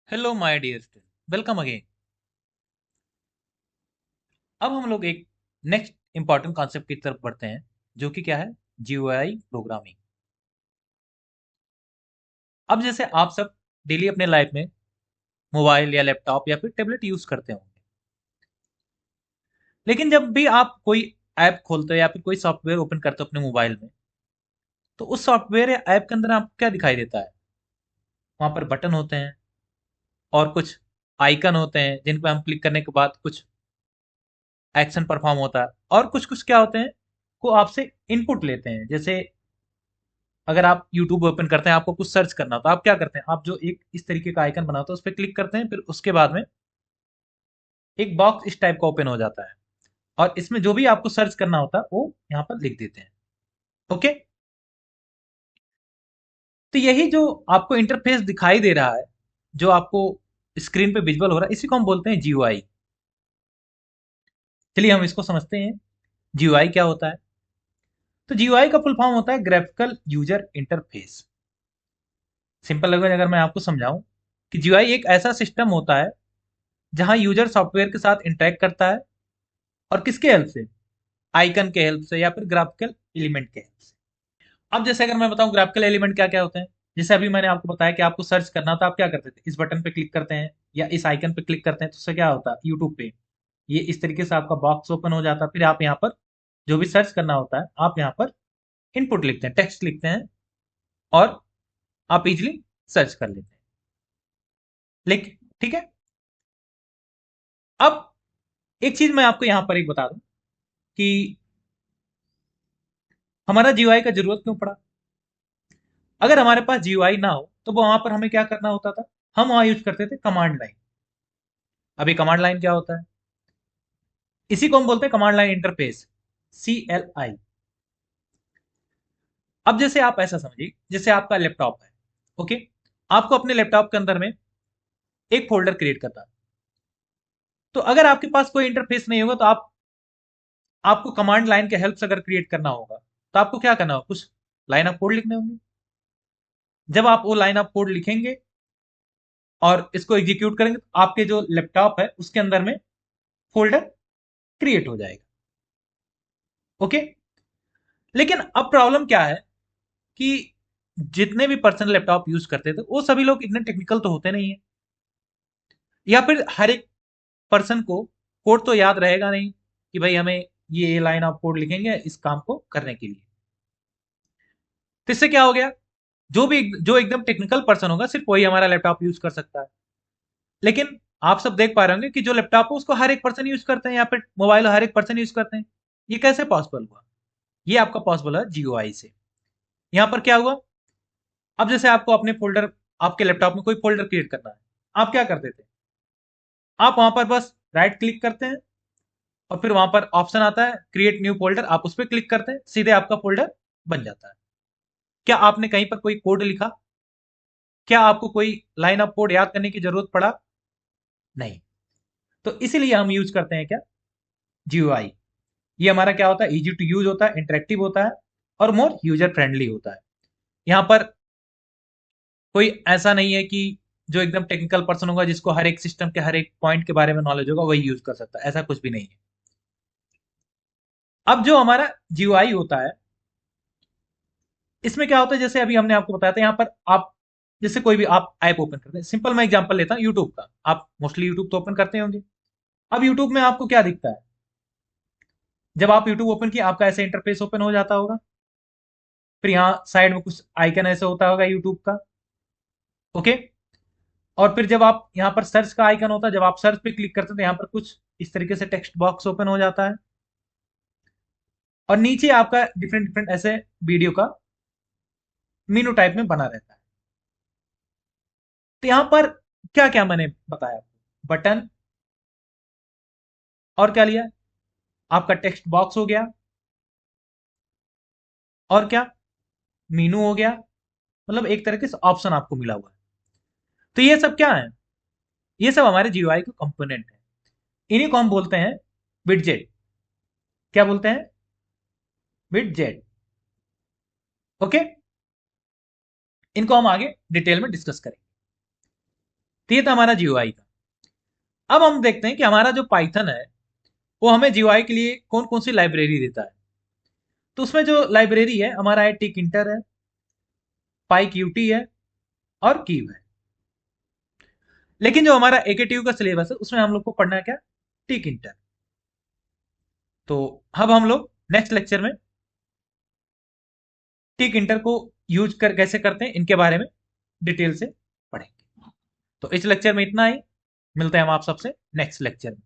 Hello my dear student, welcome again. अब हम लोग एक नेक्स्ट इंपॉर्टेंट कॉन्सेप्ट की तरफ बढ़ते हैं, जो कि क्या है? GUI programming. अब जैसे आप सब डेली अपने लाइफ में मोबाइल या लैपटॉप या फिर टैबलेट यूज करते होंगे, लेकिन जब भी आप कोई ऐप खोलते हो या फिर कोई सॉफ्टवेयर ओपन करते हो अपने मोबाइल में, तो उस सॉफ्टवेयर या ऐप के अंदर आपको क्या दिखाई देता है? वहां पर बटन होते हैं और कुछ आइकन होते हैं जिन पर हम क्लिक करने के बाद कुछ एक्शन परफॉर्म होता है, और कुछ कुछ क्या होते हैं को आपसे इनपुट लेते हैं। जैसे अगर आप यूट्यूब ओपन करते हैं, आपको कुछ सर्च करना हो, तो आप क्या करते हैं? आप जो एक इस तरीके का आइकन बनाते हो उस पर क्लिक करते हैं, फिर उसके बाद में एक बॉक्स इस टाइप का ओपन हो जाता है, और इसमें जो भी आपको सर्च करना होता है वो यहाँ पर लिख देते हैं। ओके, तो यही जो आपको इंटरफेस दिखाई दे रहा है, जो आपको स्क्रीन पे विजुअल हो रहा है, इसी को हम बोलते हैं जीयूआई। चलिए हम इसको समझते हैं, जीयूआई क्या होता है। तो जीयूआई का फुल फॉर्म होता है graphical user interface. Simple language अगर मैं आपको समझाऊं कि जीयूआई एक ऐसा सिस्टम होता है जहां यूजर सॉफ्टवेयर के साथ इंटरेक्ट करता है, और किसके हेल्प से? आइकन के हेल्प से या फिर ग्राफिकल एलिमेंट के हेल्प से। अब जैसे अगर मैं बताऊं ग्राफिकल एलिमेंट क्या क्या होते हैं, जैसे अभी मैंने आपको बताया कि आपको सर्च करना था, आप क्या करते थे? इस बटन पे क्लिक करते हैं या इस आइकन पे क्लिक करते हैं, तो उससे क्या होता है? यूट्यूब पे ये इस तरीके से आपका बॉक्स ओपन हो जाता है। फिर आप यहाँ पर जो भी सर्च करना होता है, आप यहाँ पर इनपुट लिखते हैं, टेक्स्ट लिखते हैं, और आप इजिली सर्च कर लेते हैं। लेकिन ठीक है, अब एक चीज मैं आपको यहाँ पर एक बता दूं कि हमारा जीयूआई का जरूरत क्यों पड़ा। अगर हमारे पास जीयूआई ना हो तो वहां पर हमें क्या करना होता था? हम वहां यूज करते थे कमांड लाइन। अभी कमांड लाइन क्या होता है? इसी को हम बोलते हैं कमांड लाइन इंटरफेस, CLI। अब जैसे आप ऐसा समझिए, जैसे आपका लैपटॉप है। ओके, आपको अपने लैपटॉप के अंदर में एक फोल्डर क्रिएट करना है। तो अगर आपके पास कोई इंटरफेस नहीं होगा, तो आपको कमांड लाइन के हेल्प से अगर क्रिएट करना होगा, तो आपको क्या करना होगा? कुछ लाइन ऑफ कोड लिखने होंगे। जब आप वो लाइन ऑफ कोड लिखेंगे और इसको एग्जीक्यूट करेंगे, तो आपके जो लैपटॉप है उसके अंदर में फोल्डर क्रिएट हो जाएगा। ओके, लेकिन अब प्रॉब्लम क्या है कि जितने भी पर्सनल लैपटॉप यूज करते थे, वो सभी लोग इतने टेक्निकल तो होते नहीं है, या फिर हर एक पर्सन को कोड तो याद रहेगा नहीं कि भाई हमें ये लाइन ऑफ कोड लिखेंगे इस काम को करने के लिए। तो इससे क्या हो गया? जो एकदम टेक्निकल पर्सन होगा, सिर्फ वही हमारा लैपटॉप यूज कर सकता है। लेकिन आप सब देख पा रहे होंगे कि जो लैपटॉप है उसको हर एक पर्सन यूज करते हैं, या फिर मोबाइल हर एक पर्सन यूज करते हैं। ये कैसे पॉसिबल हुआ? ये आपका पॉसिबल है जीओआई से। यहाँ पर क्या हुआ? अब जैसे आपको अपने फोल्डर, आपके लैपटॉप में कोई फोल्डर क्रिएट करना है, आप क्या करते थे? आप वहां पर बस राइट क्लिक करते हैं, और फिर वहां पर ऑप्शन आता है क्रिएट न्यू फोल्डर, आप उस पर क्लिक करते हैं, सीधे आपका फोल्डर बन जाता है। क्या आपने कहीं पर कोई कोड लिखा? क्या आपको कोई लाइन ऑफ कोड याद करने की जरूरत पड़ा? नहीं। तो इसीलिए हम यूज करते हैं क्या? जीयूआई। ये हमारा क्या होता है? इजी टू यूज होता है, इंटरेक्टिव होता है, और मोर यूजर फ्रेंडली होता है। यहाँ पर कोई ऐसा नहीं है कि जो एकदम टेक्निकल पर्सन होगा, जिसको हर एक सिस्टम के हर एक पॉइंट के बारे में नॉलेज होगा, वही यूज कर सकता है, ऐसा कुछ भी नहीं है। अब जो हमारा जीयूआई होता है, इसमें क्या होता है? जैसे अभी हमने आपको बताया था, यहाँ पर आप जैसे कोई भी आप ऐप ओपन करते हैं, सिंपल मैं एग्जांपल लेता हूँ यूट्यूब का। आप मोस्टली यूट्यूब तो ओपन करते होंगे। अब यूट्यूब में आपको क्या दिखता है? जब आप यूट्यूब ओपन किए, आपका ऐसे इंटरफेस ओपन हो जाता होगा। फिर यहाँ साइड में कुछ आइकन ऐसे होता होगा यूट्यूब का। ओके, और फिर जब आप यहाँ पर सर्च का आइकन होता है, जब आप सर्च पे क्लिक करते हैं, तो यहाँ पर कुछ इस तरीके से टेक्स्ट बॉक्स ओपन हो जाता है, और नीचे आपका डिफरेंट डिफरेंट ऐसे वीडियो का मीनू टाइप में बना रहता है। तो यहाँ पर क्या क्या मैंने बताया आपको? बटन, और क्या लिया? आपका टेक्स्ट बॉक्स हो गया, और क्या? मीनू हो गया। मतलब एक तरीके से ऑप्शन आपको मिला हुआ है। तो ये सब क्या है? ये सब हमारे जीयूआई के कंपोनेंट है। इन्हीं को हम बोलते हैं विडजेट। क्या बोलते हैं? विडजेट। ओके, इनको हम आगे डिटेल में डिस्कस करेंगे। तो ये था हमारा जीयूआई का। अब हम देखते हैं कि हमारा जो पाइथन है वो हमें जीयूआई के लिए कौन कौन सी लाइब्रेरी देता है। तो उसमें जो लाइब्रेरी है हमारा है टिक इंटर है, पाईक्यूटी है और कीव है। लेकिन जो हमारा एकेटीयू का सिलेबस है उसमें हम लोग को पढ़ना है क्या, टिक इंटर। तो अब हम लोग नेक्स्ट लेक्चर में टिक इंटर को यूज कर कैसे करते हैं इनके बारे में डिटेल से पढ़ेंगे। तो इस लेक्चर में इतना ही, मिलते हैं हम आप सबसे नेक्स्ट लेक्चर में।